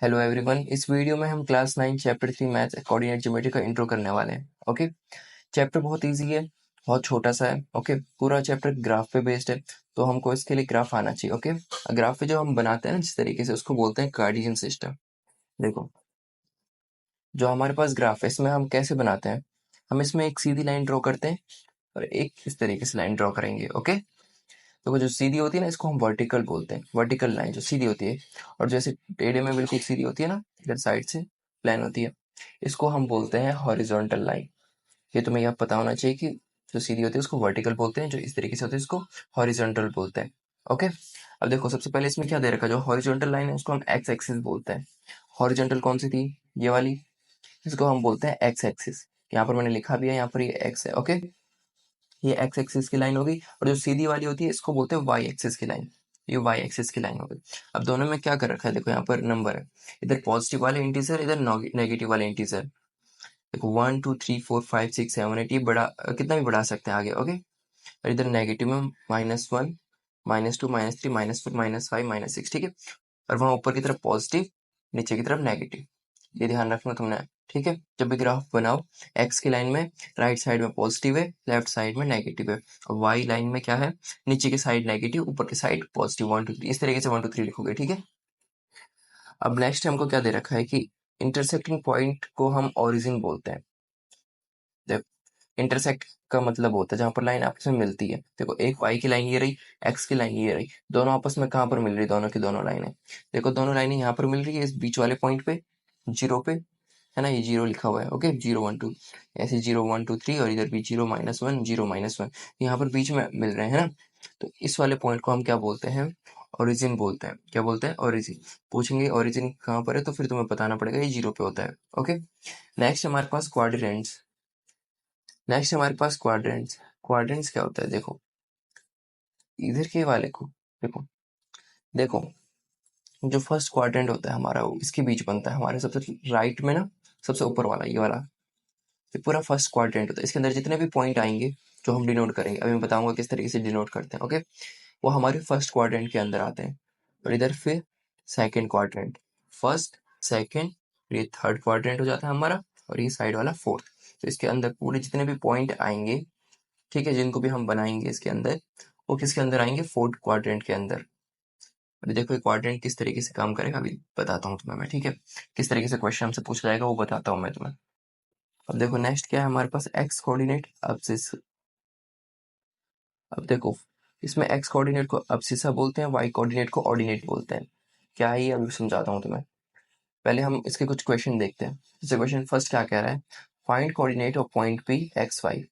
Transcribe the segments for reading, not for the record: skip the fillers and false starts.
Hello everyone, इस video में हम class 9 chapter 3 maths coordinate geometry का इंट्रो करने वाले हैं। ओके, चैप्टर बहुत इजी है, बहुत छोटा सा है। ओके, पूरा चैप्टर ग्राफ पे बेस्ड है, तो हमको इसके लिए ग्राफ आना चाहिए। ओके, ग्राफ पे जो हम बनाते हैं ना जिस तरीके से, उसको बोलते हैं कार्टेशियन सिस्टम। देखो, जो हमारे पास ग्राफ है इसमें हम कैसे बनाते हैं, हम इसमें एक सीधी लाइन ड्रॉ करते हैं और एक इस तरीके से लाइन ड्रॉ करेंगे। ओके, तो वो जो सीधी होती है ना, इसको हम वर्टिकल बोलते हैं, वर्टिकल लाइन जो सीधी होती है। और जैसे टेढ़े में बिल्कुल सीधी होती है ना, इधर साइड से प्लेन होती है, इसको हम बोलते हैं हॉरिजॉन्टल लाइन। ये तुम्हें यह पता होना चाहिए कि जो सीधी होती है उसको वर्टिकल बोलते हैं, जो इस तरीके से होती है इसको हॉरिजॉन्टल बोलते हैं। ओके, अब देखो सबसे पहले इसमें क्या दे रखा है, जो हॉरिजॉन्टल लाइन है उसको हम एक्स एक्सिस बोलते हैं। हॉरिजॉन्टल कौन सी थी, ये वाली, इसको हम बोलते हैं एक्स एक्सिस। यहाँ पर मैंने लिखा भी है, यहाँ पर ये एक्स है। ओके, ये एक्स एक्सिस की लाइन होगी, और जो सीधी वाली होती है इसको बोलते हैं वाई एक्सिस की लाइन। ये वाई एक्सिस की लाइन होगी। अब दोनों में क्या कर रखा है, देखो यहाँ पर नंबर है, इधर पॉजिटिव वाले इंटीजर, इधर नेगेटिव वाले इंटीजर। देखो 1 2 3 4 5 6 7 8, ये बड़ा कितना भी बढ़ा सकते हैं आगे। ओके, और इधर नेगेटिव में -1 -2 -3 -4 -5 -6, ठीक है। और वहां ऊपर की तरफ पॉजिटिव, नीचे की तरफ नेगेटिव, ये ध्यान रखना तुमने। ठीक है, जब भी ग्राफ बनाओ, एक्स की लाइन में राइट साइड में पॉजिटिव है, लेफ्ट साइड में नेगेटिव है। और वाई लाइन में क्या है, नीचे की साइड नेगेटिव, ऊपर की साइड पॉजिटिव। 1 2 3 इस तरीके से 1 2 3 लिखोगे। ठीक है, अब नेक्स्ट हमको क्या दे रखा है कि इंटरसेक्टिंग पॉइंट को हम ओरिजिन बोलते हैं। देखो, इंटरसेक्ट का मतलब होता है जहां पर लाइन आपस में मिलती है। देखो, एक वाई की लाइन ये रही, एक्स की लाइन ये रही, दोनों आपस में कहाँ पर मिल रही, दोनों की दोनों लाइनें। देखो, दोनों लाइनें यहाँ पर मिल रही है, इस बीच वाले पॉइंट पे, जीरो पे, है ना, ये जीरो लिखा हुआ है। ओके, 0 1 2, ऐसे 0 1 2 3, और इधर भी 0 -1 0 -1, यहाँ पर बीच में मिल रहे हैं ना। तो इस वाले पॉइंट को हम क्या बोलते हैं, ओरिजिन बोलते हैं। क्या बोलते हैं, ओरिजिन। पूछेंगे ओरिजिन कहाँ पर है, तो फिर तुम्हें बताना पड़ेगा ये जीरो पे होता है। ओके, नेक्स्ट हमारे पास क्वाड्रेंट्स। क्वाड्रेंट्स। क्वाड्रेंट्स क्या होता है, देखो इधर के वाले को, देखो देखो, जो फर्स्ट क्वाड्रेंट होता है हमारा, वो इसके बीच बनता है हमारे सबसे राइट में ना, सबसे ऊपर वाला ये वाला, ये पूरा फर्स्ट क्वाड्रेंट होता है। इसके अंदर जितने भी पॉइंट आएंगे जो हम डिनोट करेंगे, अभी मैं बताऊंगा किस तरीके से डिनोट करते हैं। ओके, वो हमारे फर्स्ट क्वाड्रेंट के अंदर आते हैं। और इधर फिर सेकंड क्वाड्रेंट, फर्स्ट, सेकंड, ये थर्ड क्वाड्रेंट हो जाता है हमारा, और ये साइड वाला फोर्थ। तो इसके अंदर पूरे जितने भी पॉइंट आएंगे, ठीक है, जिनको भी हम बनाएंगे इसके अंदर, वो किसके अंदर आएंगे, फोर्थ क्वाड्रेंट के अंदर। अभी देखो ये क्वाड्रेंट किस तरीके से काम करेगा, अभी बताता हूँ तुम्हें मैं। ठीक है, किस तरीके से क्वेश्चन हमसे पूछा जाएगा वो बताता हूँ मैं तुम्हें। अब देखो नेक्स्ट क्या है हमारे पास, एक्स कोऑर्डिनेट अब्सिस। अब देखो, इसमें एक्स कोऑर्डिनेट को अब्सिसा बोलते हैं, वाई कोऑर्डिनेट को ऑर्डिनेट बोलते हैं। क्या है ये, अभी समझाता हूँ तुम्हें। पहले हम इसके कुछ क्वेश्चन देखते हैं। जैसे क्वेश्चन फर्स्ट क्या कह रहा है, find coordinate of point P X Y.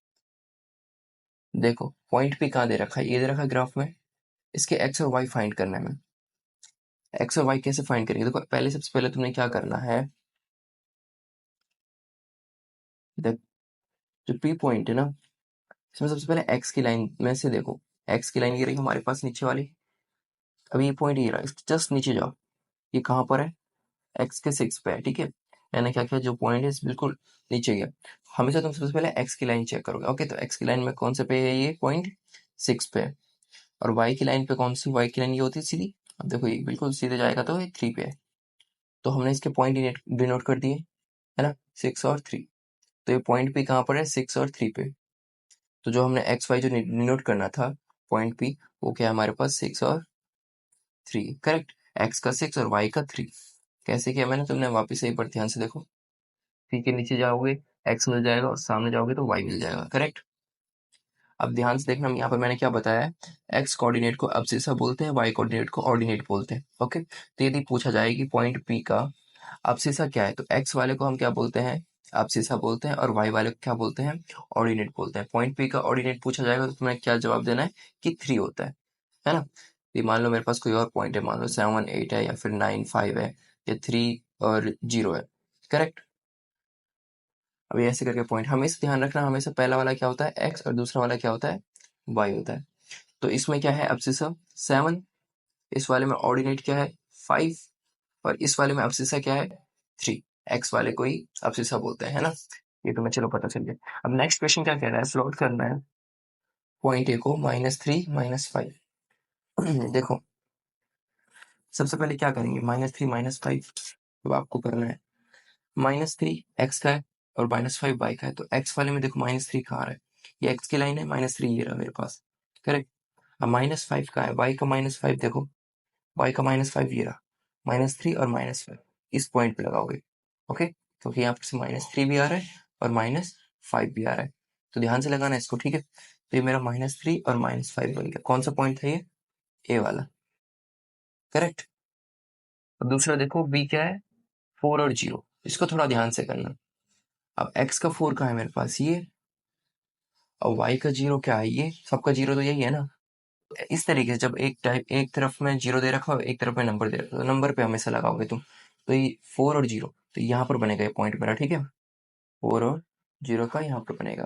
देखो पॉइंट पी कहाँ दे रखा है, ये दे रखा है ग्राफ में, इसके एक्स और वाई फाइंड करना है। एक्स और वाई कैसे फाइंड करेंगे, देखो पहले सबसे पहले तुमने क्या करना है, देख, जो पी पॉइंट है ना, इसमें सबसे पहले एक्स की लाइन में से देखो, एक्स की लाइन ये रही हमारे पास नीचे वाली। अभी ये पॉइंट ये रहा, इसके जस्ट नीचे जाओ, ये कहाँ पर है, एक्स के 6 पे है। ठीक है, मैंने क्या किया, जो पॉइंट है इस बिल्कुल नीचे गया। हमेशा तुम सबसे पहले एक्स की लाइन चेक करोगे। ओके, तो एक्स की लाइन में कौन से पे है, ये पॉइंट 6 पे है। और वाई की लाइन पे कौन सी, वाई की लाइन ये होती है सीधी। अब देखो ये बिल्कुल सीधे जाएगा तो ये 3 पे है, तो हमने इसके पॉइंट डिनोट कर दिए, है ना, 6 और 3। तो ये पॉइंट पी कहाँ पर है, 6 और 3 पे। तो जो हमने एक्स वाई जो डिनोट करना था पॉइंट पी, वो क्या है हमारे पास, 6 और 3। करेक्ट, एक्स का 6 और वाई का 3। कैसे किया मैंने, तुमने वापिस से एक बार ध्यान से देखो, पी के नीचे जाओगे एक्स मिल जाएगा, और सामने जाओगे तो वाई मिल जाएगा। करेक्ट, अब ध्यान से देखना, यहाँ पर मैंने क्या बताया है, एक्स कोऑर्डिनेट को अब्सिसा बोलते हैं, वाई कोऑर्डिनेट को ऑर्डिनेट बोलते हैं। ओके, तो यदि पूछा जाए कि पॉइंट पी का अब्सिसा क्या है, तो एक्स वाले को हम क्या बोलते हैं, अब्सिसा बोलते हैं, और वाई वाले को क्या बोलते हैं, ऑर्डिनेट बोलते हैं। पॉइंट पी का ऑर्डिनेट पूछा जाएगा तो तुम्हें क्या जवाब देना है कि 3 होता है ना। ये मान लो मेरे पास कोई और पॉइंट है, मान लो 7 8 है, या फिर 9 5 है, या 3 और 0 है। करेक्ट, अभी ऐसे करके पॉइंट हमेशा ध्यान रखना, हमेशा पहला वाला क्या होता है एक्स, और दूसरा वाला क्या होता है, वाई होता है। तो इसमें क्या है, अब्सिसा 7, इस वाले में ऑर्डिनेट क्या है, 5, और इस वाले में अब्सिसा क्या है, 3। एक्स वाले को ही अब्सिसा बोलते हैं, है ना। ये तुम्हें चलो पता चल गया। अब नेक्स्ट क्वेश्चन क्या कह रहा है, प्लॉट करना है पॉइंट ए को -3 -5। देखो सबसे पहले क्या करेंगे, -3 -5, अब आपको करना है -3 x का है और -5 y का है, तो x वाले में देखो -3 कहाँ आ रहा है, ये x की लाइन है, -3 ये रहा मेरे पास, करेक्ट। अब -5 का है, y का -5 देखो, y का -5 ये रहा, -3 और -5 इस पॉइंट पे लगाओगे, ओके, क्योंकि यहाँ पर से -3 भी आ रहा है और -5 भी आ रहा है, तो ध्यान से लगाना इसको, ठीक है। तो ये मेरा -3 और -5 बन गया, कौन सा पॉइंट था ये, ए वाला, करेक्ट। अब दूसरा देखो b क्या है, 4 और 0, इसको थोड़ा ध्यान से करना। अब x का 4 कहाँ है मेरे पास, ये, और y का 0 क्या है, ये, सबका 0 तो यही है ना। इस तरीके से जब एक तरफ में 0 दे रखा हो, एक तरफ में नंबर दे रखा हो, तो नंबर पे हमेशा लगाओगे तुम, तो ये 4 और 0, तो यहाँ पर बनेगा ये पॉइंट मेरा, ठीक है। 4 और 0 का यहाँ पर बनेगा,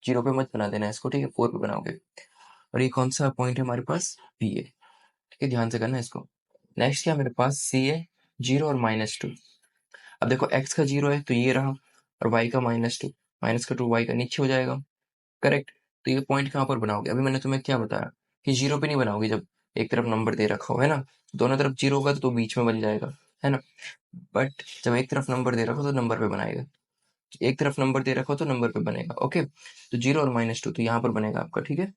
0 पे मत बना देना इसको, ठीक है, 4 पे बनाओगे। और ये कौन सा पॉइंट है हमारे पास, बी है, ठीक है, ध्यान से करना इसको। नेक्स्ट क्या मेरे पास, सी है, 0 और -2। अब देखो x का 0 है तो ये रहा, और y का -2, माइनस का 2 y का नीचे हो जाएगा, करेक्ट। तो ये पॉइंट कहाँ पर बनाओगे, अभी मैंने तुम्हें क्या बताया कि 0 पे नहीं बनाओगे, जब एक तरफ नंबर दे रखा हो, है ना, दोनों तरफ 0 होगा तो बीच में बन जाएगा, है ना। बट जब एक तरफ नंबर दे रखा हो तो नंबर पे बनाएगा, एक तरफ नंबर दे रखा हो तो नंबर पे बनेगा, ओके। तो 0 और -2 तो यहाँ पर बनेगा आपका, ठीक है,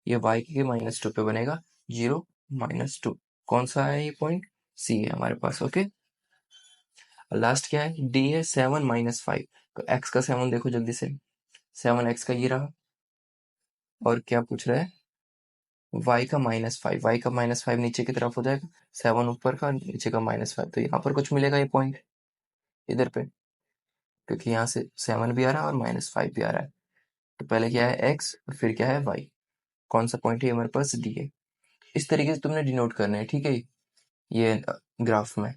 ये y के -2 पे बनेगा, 0 -2, कौन सा है ये पॉइंट, सी है हमारे पास, ओके। लास्ट क्या है, डी है, 7 -5, तो x का 7 देखो जल्दी से, 7 x का ये रहा, और क्या पूछ रहा है, y का -5, y का -5 नीचे की तरफ हो जाएगा, 7 ऊपर का, नीचे का -5, तो यहाँ पर कुछ मिलेगा ये पॉइंट इधर पे, क्योंकि यहाँ से 7 भी आ रहा है और -5 भी आ रहा है। तो पहले क्या है x और फिर क्या है y, कौन सा पॉइंट है हमारे पास, डी है। इस तरीके से तुमने डिनोट करना है, ठीक है, ये ग्राफ में।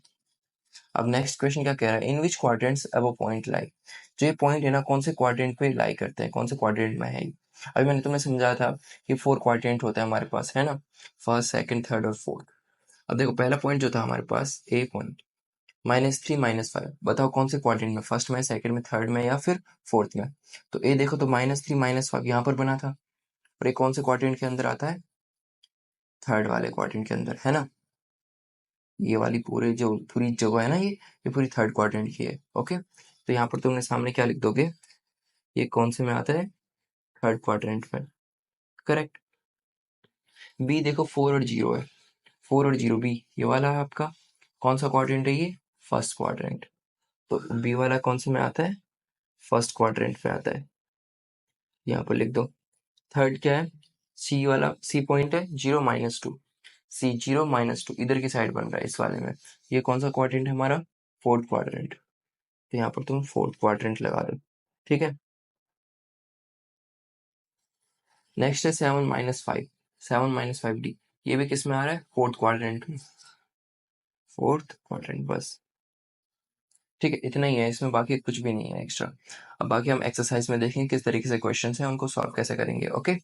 अब नेक्स्ट क्वेश्चन क्या कह रहा है, इन विच क्वाड्रेंट्स अब पॉइंट लाई, जो ये पॉइंट है ना, कौन से क्वाड्रेंट पे लाई करते हैं, कौन से क्वाड्रेंट में है। अभी मैंने तुम्हें समझाया था कि 4 क्वाड्रेंट होता है हमारे पास, है ना, फर्स्ट, सेकंड, थर्ड और फोर्थ। अब देखो पहला पॉइंट जो था हमारे पास, ए पॉइंट, -3 -5, बताओ कौन से क्वाड्रेंट में, फर्स्ट में, सेकंड में, थर्ड में या फिर फोर्थ में। तो ए देखो तो -3 -5 यहाँ पर बना था, और ये कौन से क्वाड्रेंट के अंदर आता है, थर्ड वाले क्वाड्रेंट के अंदर, है ना। ये वाली पूरी जगह है ना, ये पूरी थर्ड क्वाड्रेंट की है, ओके। तो यहाँ पर तुमने सामने क्या लिख दोगे, ये कौन से में आता है, थर्ड क्वाड्रेंट में, करेक्ट। बी देखो 4 और 0 है, 4 और 0 बी ये वाला है आपका, कौन सा क्वाड्रेंट है ये, फर्स्ट क्वाड्रेंट। तो बी वाला कौन से में आता है, फर्स्ट क्वाड्रेंट में आता है, यहाँ पर लिख दो। थर्ड क्या है, सी वाला, सी पॉइंट है, 0 -2, सी 0 -2 इधर की साइड बन रहा है इस वाले में, ये कौन सा क्वाड्रेंट है हमारा, फोर्थ क्वाड्रेंट। तो यहाँ पर तुम फोर्थ क्वाड्रेंट लगा दो, ठीक है। नेक्स्ट है 7 -5, 7 -5 डी, ये भी किस में आ रहा है, फोर्थ क्वाड्रेंट में, फोर्थ क्वाड्रेंट बस, ठीक है, इतना ही है इसमें, बाकी कुछ भी नहीं है एक्स्ट्रा। अब बाकी हम एक्सरसाइज में देखेंगे किस तरीके से क्वेश्चन है उनको सॉल्व कैसे करेंगे, ओके।